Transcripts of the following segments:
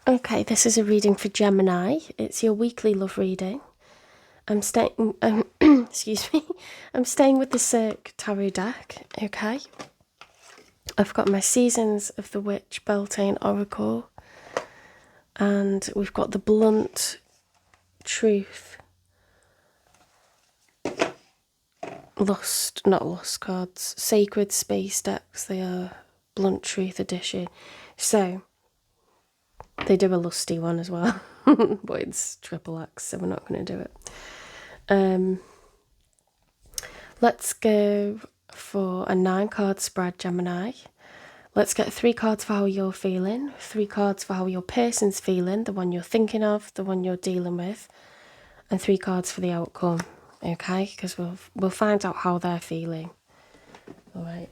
Okay, this is a reading for Gemini. It's your weekly love reading. I'm staying, excuse me, I'm staying with the Cirque Tarot deck, okay? I've got my Seasons of the Witch, Beltane Oracle, and we've got the Blunt Truth, not lust cards, Sacred Space decks. They are Blunt Truth edition. So, they do a lusty one as well, but it's triple X, so we're not going to do it. Let's go for a 9-card spread, Gemini. Let's get 3 cards for how you're feeling, 3 cards for how your person's feeling, the one you're thinking of, the one you're dealing with, and 3 cards for the outcome, okay? Because we'll find out how they're feeling. All right.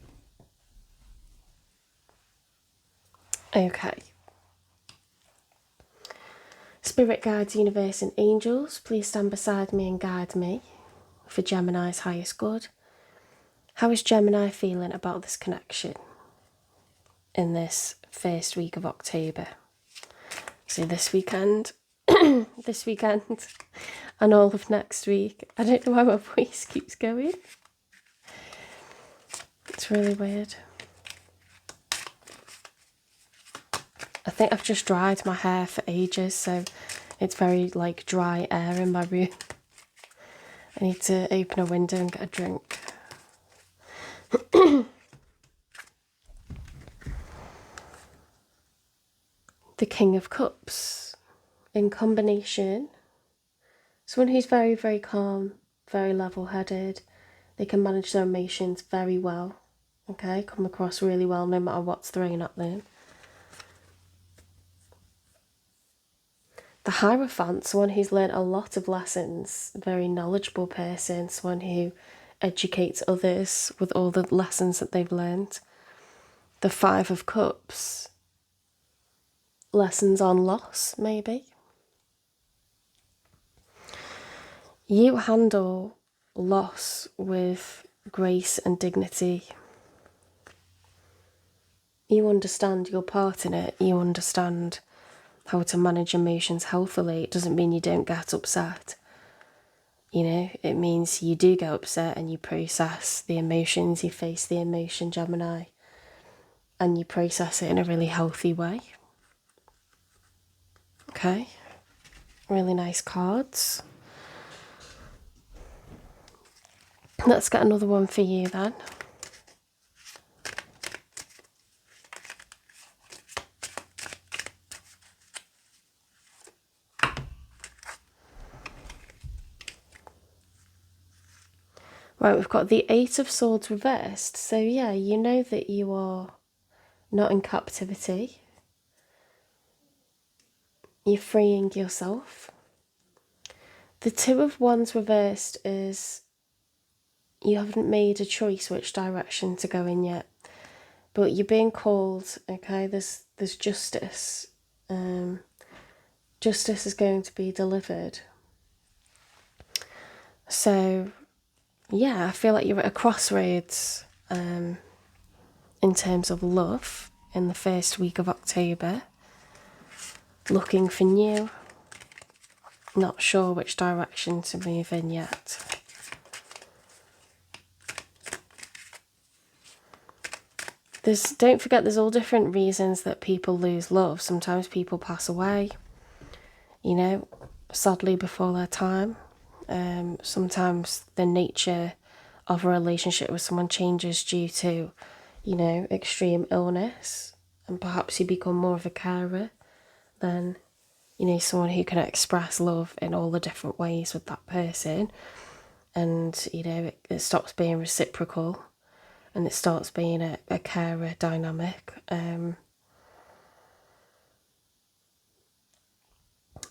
Okay. Spirit guides, universe, and angels, please stand beside me and guide me for Gemini's highest good. How is Gemini feeling about this connection in this first week of October? So this weekend, this weekend, and all of next week. I don't know why my voice keeps going. It's really weird. I think I've just dried my hair for ages, so it's very like dry air in my room. I need to open a window and get a drink. The King of Cups in combination. Someone who's very, very calm, very level-headed. They can manage their emotions very well. Okay, come across really well no matter what's thrown at them. The Hierophant, someone who's learned a lot of lessons, a very knowledgeable person, someone who educates others with all the lessons that they've learned. The 5 of Cups, lessons on loss, maybe. You handle loss with grace and dignity. You understand your part in it. You understand how to manage emotions healthily. It doesn't mean you don't get upset. You know, it means you do get upset and you process the emotions, you face the emotion, Gemini, and you process it in a really healthy way. Okay, really nice cards. Let's get another one for you then. Right, we've got the 8 of Swords reversed. So yeah, you know that you are not in captivity. You're freeing yourself. The 2 of Wands reversed is you haven't made a choice which direction to go in yet. But you're being called, okay? There's justice. Justice is going to be delivered. So yeah, I feel like you're at a crossroads in terms of love in the first week of October. Looking for new. Not sure which direction to move in yet. Don't forget, there's all different reasons that people lose love. Sometimes people pass away, you know, sadly before their time. Sometimes the nature of a relationship with someone changes due to, you know, extreme illness, and perhaps you become more of a carer than, you know, someone who can express love in all the different ways with that person. And, you know, it stops being reciprocal and it starts being a carer dynamic.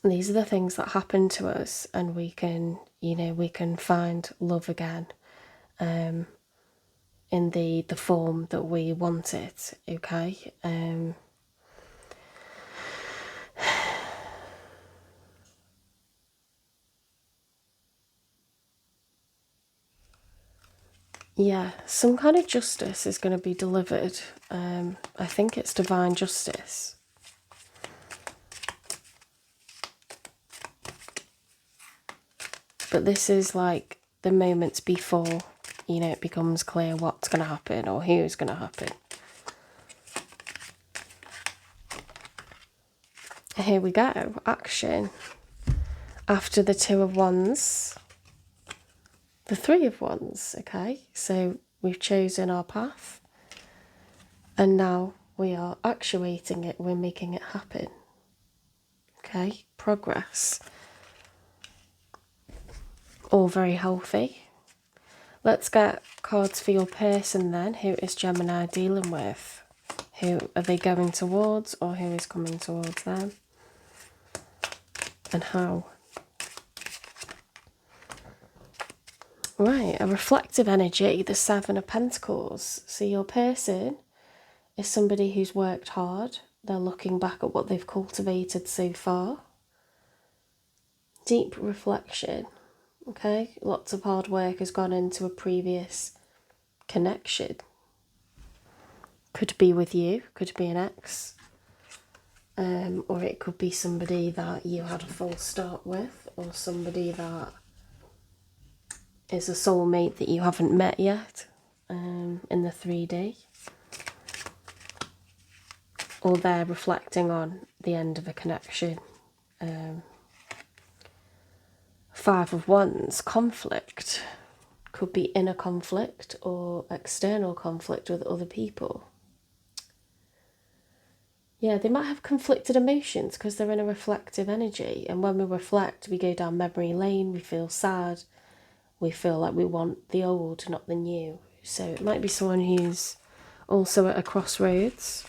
These are the things that happen to us, and we can, you know, we can find love again in the form that we want it, okay? Yeah, some kind of justice is going to be delivered. I think it's divine justice. but this is like the moments before, you know, it becomes clear what's going to happen or who's going to happen. Here we go, action. After the Two of Wands, the Three of Wands, okay? So we've chosen our path and now we are actuating it, we're making it happen. Okay, progress. All very healthy. Let's get cards for your person then. Who is Gemini dealing with? Who are they going towards or who is coming towards them? And how? Right, a reflective energy, the Seven of Pentacles. So your person is somebody who's worked hard. They're looking back at what they've cultivated so far. Deep reflection, okay? Lots of hard work has gone into a previous connection. Could be with you, could be an ex. Or it could be somebody that you had a false start with, or somebody that is a soulmate that you haven't met yet in the 3D. Or they're reflecting on the end of a connection. Five of Wands, conflict. Could be inner conflict or external conflict with other people. Yeah, they might have conflicted emotions because they're in a reflective energy. And when we reflect, we go down memory lane, we feel sad, we feel like we want the old, not the new. So it might be someone who's also at a crossroads.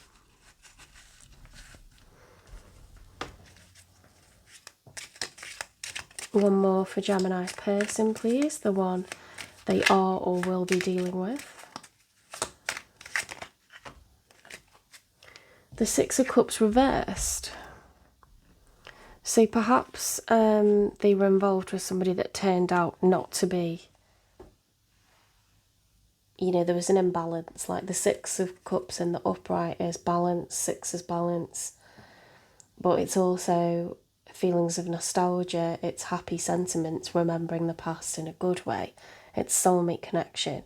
One more for Gemini's person, please. The one they are or will be dealing with. The Six of Cups reversed. So perhaps they were involved with somebody that turned out not to be. You know, there was an imbalance. Like the Six of Cups in the upright is balance, six is balance. But it's also feelings of nostalgia, it's happy sentiments, remembering the past in a good way. It's soulmate connection.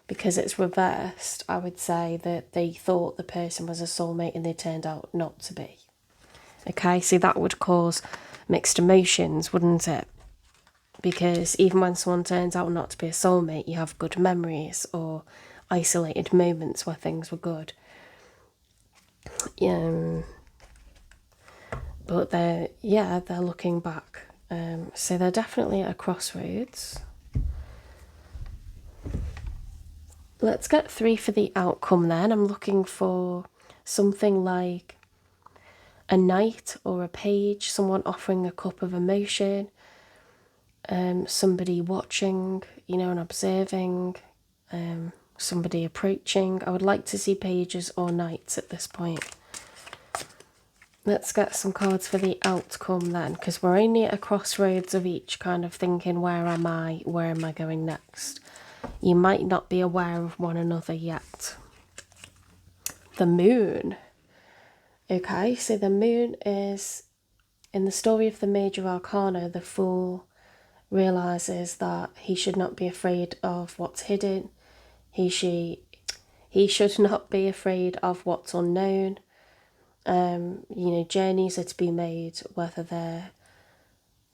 Because it's reversed, I would say that they thought the person was a soulmate and they turned out not to be. Okay, so that would cause mixed emotions, wouldn't it? Because even when someone turns out not to be a soulmate, you have good memories or isolated moments where things were good. But they're looking back. So they're definitely at a crossroads. Let's get three for the outcome then. I'm looking for something like a knight or a page, someone offering a cup of emotion, somebody watching, you know, and observing, somebody approaching. I would like to see pages or knights at this point. Let's get some cards for the outcome then, because we're only at a crossroads of each, kind of thinking, where am I going next? You might not be aware of one another yet. The Moon. Okay, so the Moon is, in the story of the Major Arcana, the Fool realises that he should not be afraid of what's hidden. He should not be afraid of what's unknown. You know, journeys are to be made, whether they're,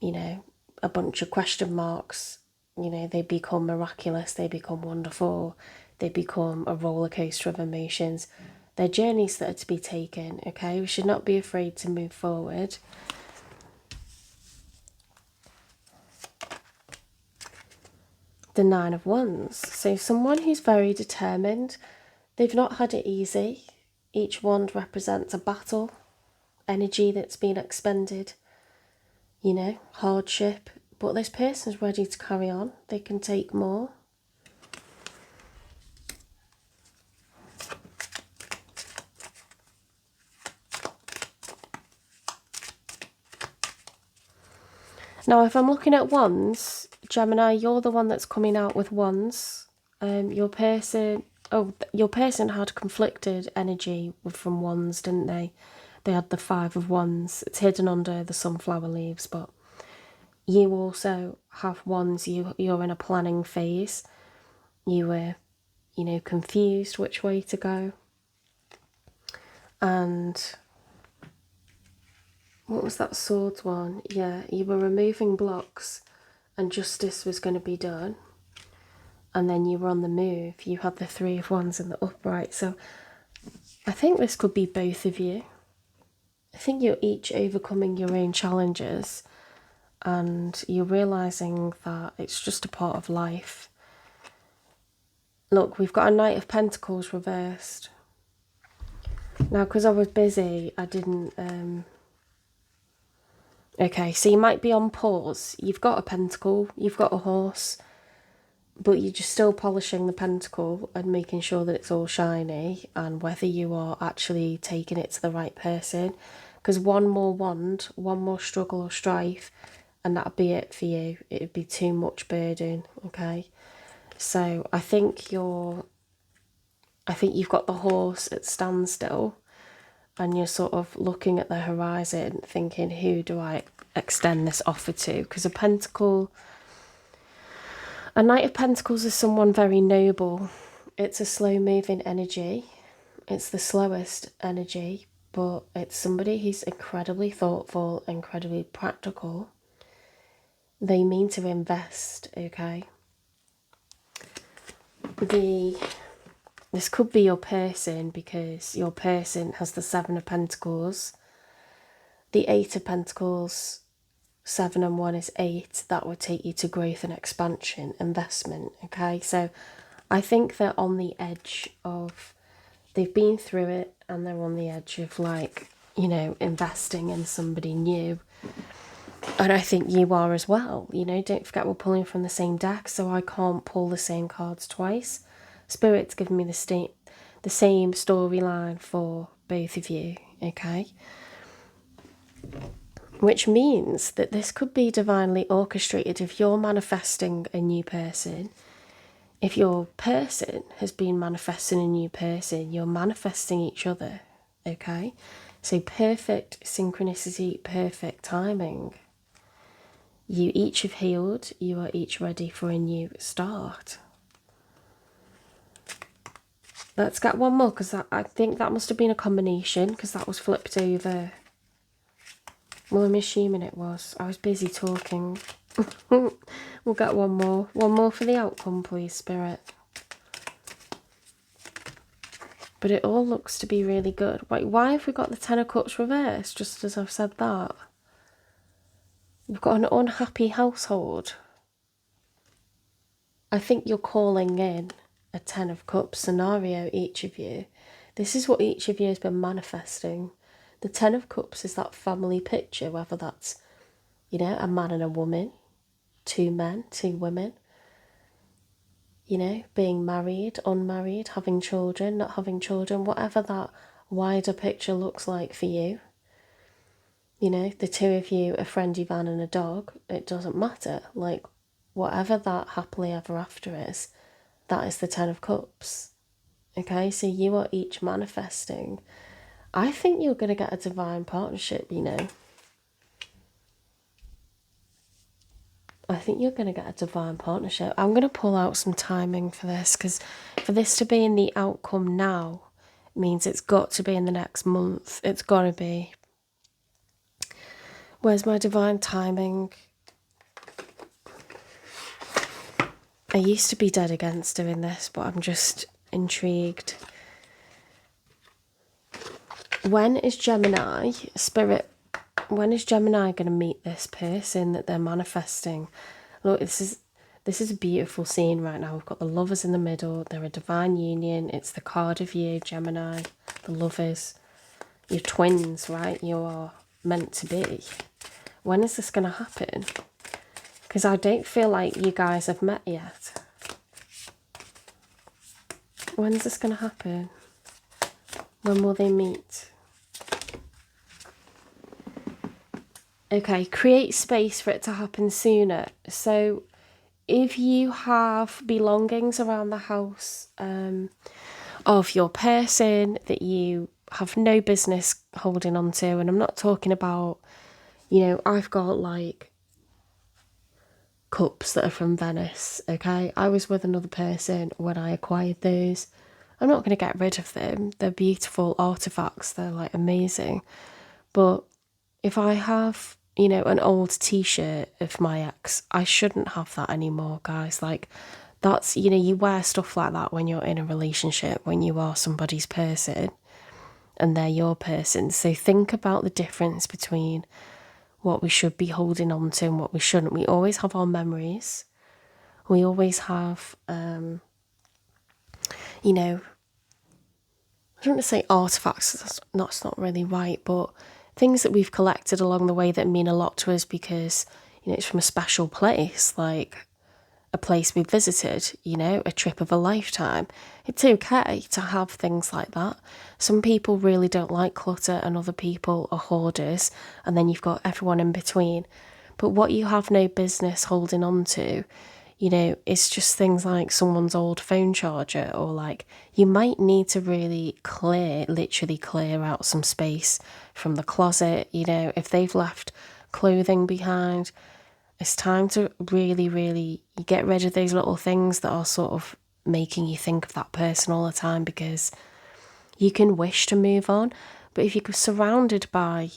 you know, a bunch of question marks. You know, they become miraculous, they become wonderful, they become a roller coaster of emotions. They're journeys that are to be taken, okay? We should not be afraid to move forward. The Nine of Wands. So someone who's very determined. They've not had it easy. Each wand represents a battle, energy that's been expended, you know, hardship. But this person's ready to carry on. They can take more. Now, if I'm looking at wands, Gemini, you're the one that's coming out with wands. Your person had conflicted energy from wands, didn't they? They had the Five of Wands. It's hidden under the sunflower leaves, but you also have ones you're in a planning phase. You were, confused which way to go. And what was that swords one? Yeah, you were removing blocks and justice was going to be done. And then you were on the move. You had the Three of Wands in the upright. So I think this could be both of you. I think you're each overcoming your own challenges and you're realising that it's just a part of life. Look, we've got a Knight of Pentacles reversed. Now, because I was busy, I didn't... Okay, so you might be on pause. You've got a pentacle, you've got a horse, but you're just still polishing the pentacle and making sure that it's all shiny and whether you are actually taking it to the right person. Because one more wand, one more struggle or strife, and that'd be it for you. It'd be too much burden, okay? So I think you've got the horse at standstill and you're sort of looking at the horizon thinking, who do I extend this offer to? Because a Knight of Pentacles is someone very noble. It's a slow moving energy. It's the slowest energy, but it's somebody who's incredibly thoughtful, incredibly practical. They mean to invest, okay? This could be your person because your person has the Seven of Pentacles, the Eight of Pentacles, 7 and 1 is 8. That would take you to growth and expansion, investment, okay? So I think they're on the edge of, they've been through it and they're on the edge of investing in somebody new. And I think you are as well. Don't forget we're pulling from the same deck, so I can't pull the same cards twice. Spirit's giving me the same storyline for both of you, okay? Which means that this could be divinely orchestrated if you're manifesting a new person. If your person has been manifesting a new person, you're manifesting each other, okay? So perfect synchronicity, perfect timing. You each have healed. You are each ready for a new start. Let's get one more because I think that must have been a combination because that was flipped over. Well, I'm assuming it was. I was busy talking. We'll get one more. One more for the outcome, please, Spirit. But it all looks to be really good. Wait, why have we got the Ten of Cups reversed, just as I've said that? We've got an unhappy household. I think you're calling in a Ten of Cups scenario, each of you. This is what each of you has been manifesting. The Ten of Cups is that family picture, whether that's, a man and a woman, 2 men, 2 women, being married, unmarried, having children, not having children, whatever that wider picture looks like for you. The 2 of you, a friendly van and a dog, it doesn't matter. Like, whatever that happily ever after is, that is the Ten of Cups. Okay, so you are each manifesting. I think you're going to get a divine partnership, I think you're going to get a divine partnership. I'm going to pull out some timing for this because for this to be in the outcome now means it's got to be in the next month. It's got to be. Where's my divine timing? I used to be dead against doing this, but I'm just intrigued. When is Gemini, Spirit, when is Gemini going to meet this person that they're manifesting? Look, this is a beautiful scene right now. We've got the lovers in the middle. They're a divine union. It's the card of you, Gemini, the lovers. You're twins, right? You are meant to be. When is this going to happen? Because I don't feel like you guys have met yet. When's this going to happen? When will they meet? Okay, create space for it to happen sooner. So if you have belongings around the house of your person that you have no business holding on to, and I'm not talking about, I've got like cups that are from Venice, okay? I was with another person when I acquired those. I'm not going to get rid of them. They're beautiful artifacts. They're like amazing. But if I have, an old t-shirt of my ex, I shouldn't have that anymore, guys. Like, that's, you wear stuff like that when you're in a relationship, when you are somebody's person and they're your person. So think about the difference between what we should be holding on to and what we shouldn't. We always have our memories. We always have, I don't want to say artifacts, that's not really right, but things that we've collected along the way that mean a lot to us because, it's from a special place, like a place we visited, a trip of a lifetime. It's okay to have things like that. Some people really don't like clutter and other people are hoarders, and then you've got everyone in between. But what you have no business holding on to, it's just things like someone's old phone charger, or like you might need to really literally clear out some space from the closet. If they've left clothing behind, it's time to really, really get rid of those little things that are sort of making you think of that person all the time, because you can wish to move on. But if you're surrounded by,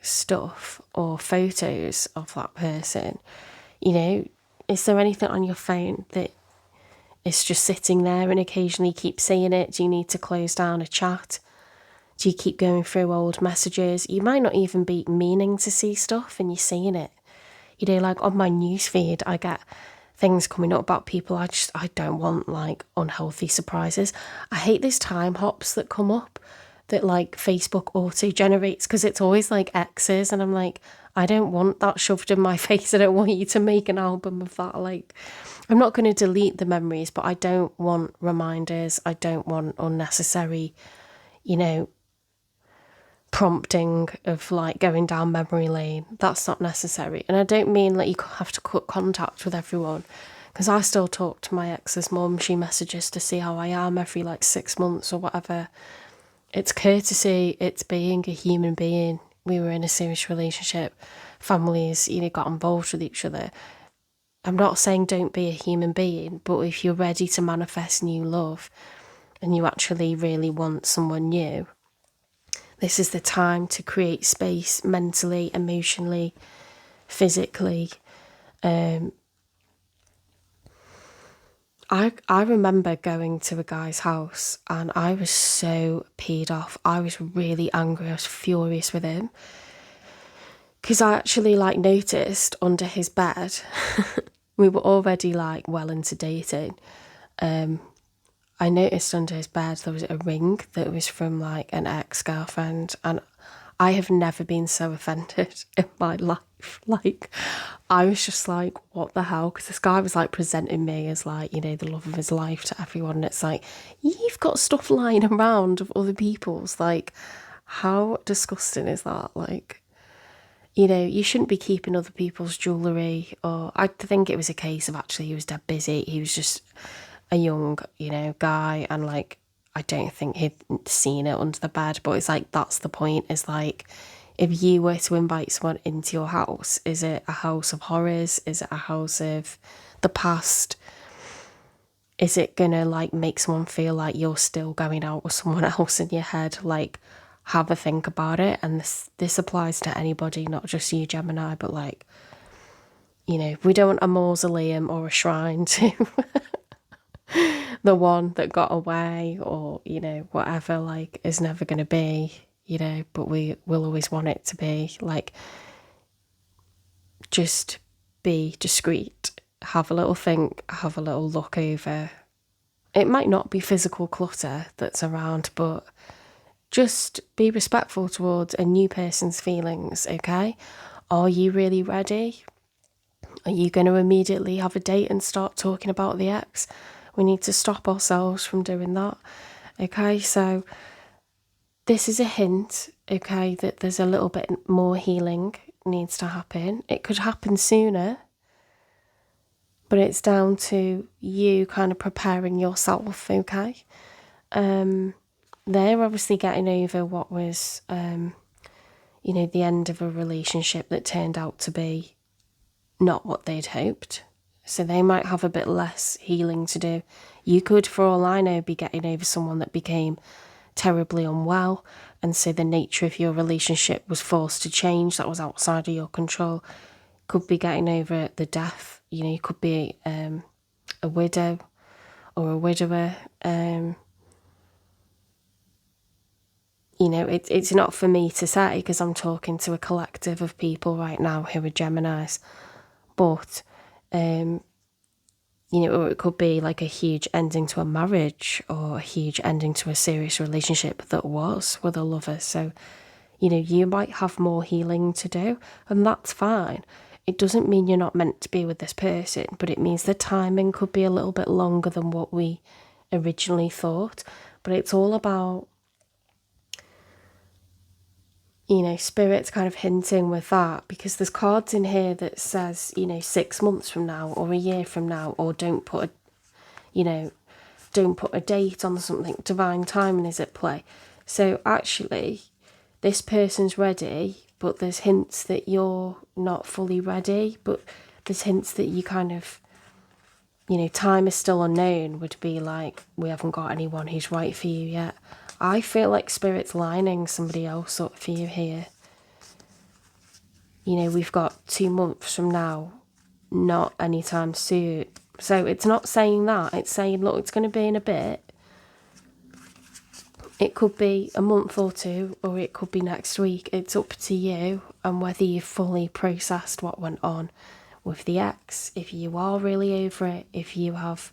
stuff or photos of that person, is there anything on your phone that is just sitting there and occasionally keep seeing it? Do you need to close down a chat? Do you keep going through old messages? You might not even be meaning to see stuff and you're seeing it. Like on my newsfeed, I get things coming up about people I don't want, like unhealthy surprises. I hate these time hops that come up that like Facebook auto generates, because it's always like exes, and I'm like, I don't want that shoved in my face. I don't want you to make an album of that. Like, I'm not going to delete the memories, but I don't want reminders. I don't want unnecessary, prompting of like going down memory lane. That's not necessary. And I don't mean like you have to cut contact with everyone, because I still talk to my ex's mum. She messages to see how I am every like 6 months or whatever. It's courtesy. It's being a human being. We were in a serious relationship. Families, got involved with each other. I'm not saying don't be a human being, but if you're ready to manifest new love and you actually really want someone new, this is the time to create space mentally, emotionally, physically. I remember going to a guy's house and I was so peed off. I was really angry. I was furious with him. Because I actually like noticed under his bed, we were already like well into dating. I noticed under his bed there was a ring that was from like an ex-girlfriend, and I have never been so offended in my life. Like, I was just like, what the hell? Because this guy was like presenting me as like, the love of his life to everyone. And it's like, you've got stuff lying around of other people's. Like, how disgusting is that? Like, you shouldn't be keeping other people's jewellery. Or I think it was a case of actually he was dead busy. He was just a young, guy, and like I don't think he'd seen it under the bed. But it's like, that's the point, is like, if you were to invite someone into your house, is it a house of horrors? Is it a house of the past? Is it gonna like make someone feel like you're still going out with someone else in your head? Like, have a think about it. And this applies to anybody, not just you, Gemini, but like, we don't want a mausoleum or a shrine to the one that got away, or whatever, like, is never going to be, but we will always want it to be. Like, just be discreet, have a little think, have a little look over. It might not be physical clutter that's around, but just be respectful towards a new person's feelings, okay? Are you really ready? Are you going to immediately have a date and start talking about the ex? We need to stop ourselves from doing that, okay? So this is a hint, okay, that there's a little bit more healing needs to happen. It could happen sooner, but it's down to you kind of preparing yourself, okay? They're obviously getting over what was, the end of a relationship that turned out to be not what they'd hoped. So they might have a bit less healing to do. You could, for all I know, be getting over someone that became terribly unwell, and so the nature of your relationship was forced to change. That was outside of your control. Could be getting over the death. You know, you could be a widow or a widower. You know, it's not for me to say because I'm talking to a collective of people right now who are Geminis. But, you know, or it could be like a huge ending to a marriage or a huge ending to a serious relationship that was with a lover. So, you know, you might have more healing to do, and that's fine. It doesn't mean you're not meant to be with this person, but it means the timing could be a little bit longer than what we originally thought. But it's all about, you know, Spirit's kind of hinting with that, because there's cards in here that says, you know, 6 months from now or a year from now, or don't put a date on something. Divine timing is at play. So actually, this person's ready, but there's hints that you're not fully ready, but there's hints that you kind of, you know, time is still unknown would be like, we haven't got anyone who's right for you yet. I feel like Spirit's lining somebody else up for you here. You know, we've got 2 months from now, not anytime soon. So it's not saying that. It's saying, look, it's going to be in a bit. It could be a month or two, or it could be next week. It's up to you and whether you've fully processed what went on with the ex. If you are really over it, if you have,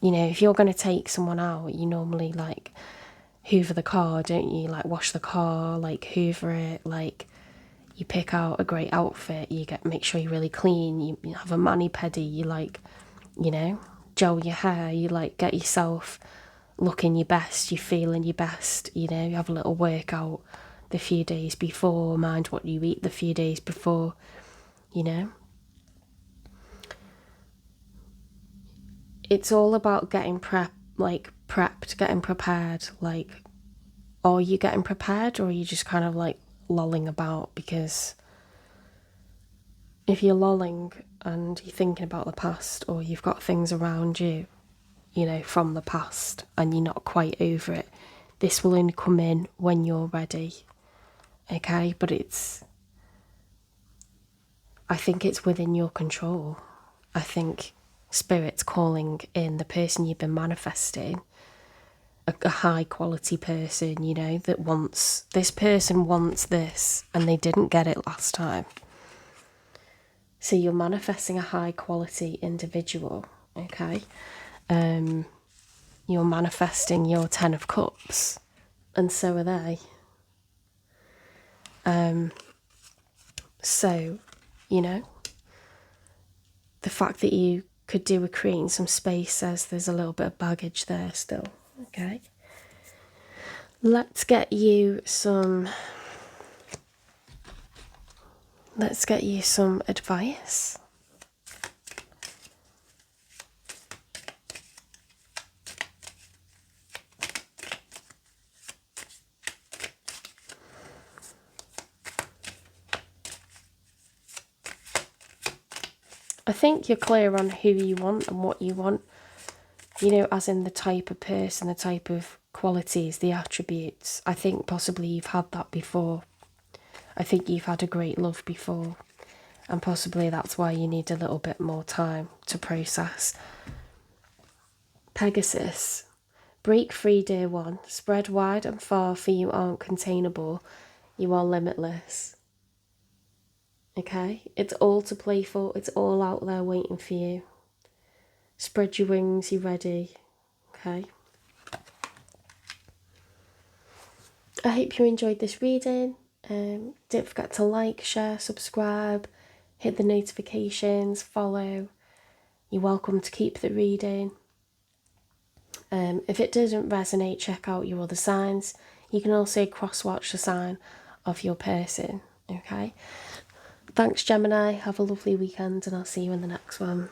you know, if you're going to take someone out, you normally like hoover the car, don't you? Like wash the car, like hoover it, like you pick out a great outfit, you make sure you're really clean, you have a mani-pedi, you like, you know, gel your hair, you like get yourself looking your best, you're feeling your best, you know, you have a little workout the few days before, mind what you eat the few days before, you know. It's all about getting prepped, getting prepared. Like, are you getting prepared, or are you just kind of like lolling about? Because if you're lolling and you're thinking about the past, or you've got things around you, you know, from the past, and you're not quite over it, this will only come in when you're ready. Okay, but I think it's within your control. I think Spirit's calling in the person you've been manifesting, a high quality person, you know, this person wants this and they didn't get it last time. So you're manifesting a high quality individual, okay? You're manifesting your 10 of Cups, and so are they. So, you know, the fact that you could do with creating some space says there's a little bit of baggage there still, okay? Let's get you some advice. I think you're clear on who you want and what you want, you know, as in the type of person, the type of qualities, the attributes. I think possibly you've had that before. I think you've had a great love before, and possibly that's why you need a little bit more time to process. Pegasus, break free, dear one. Spread wide and far, for you aren't containable. You are limitless. Okay, it's all to play for. It's all out there waiting for you. Spread your wings, you're ready. Okay. I hope you enjoyed this reading. Don't forget to like, share, subscribe, hit the notifications, follow. You're welcome to keep the reading. If it doesn't resonate, check out your other signs. You can also cross-watch the sign of your person. Okay. Thanks, Gemini. Have a lovely weekend, and I'll see you in the next one.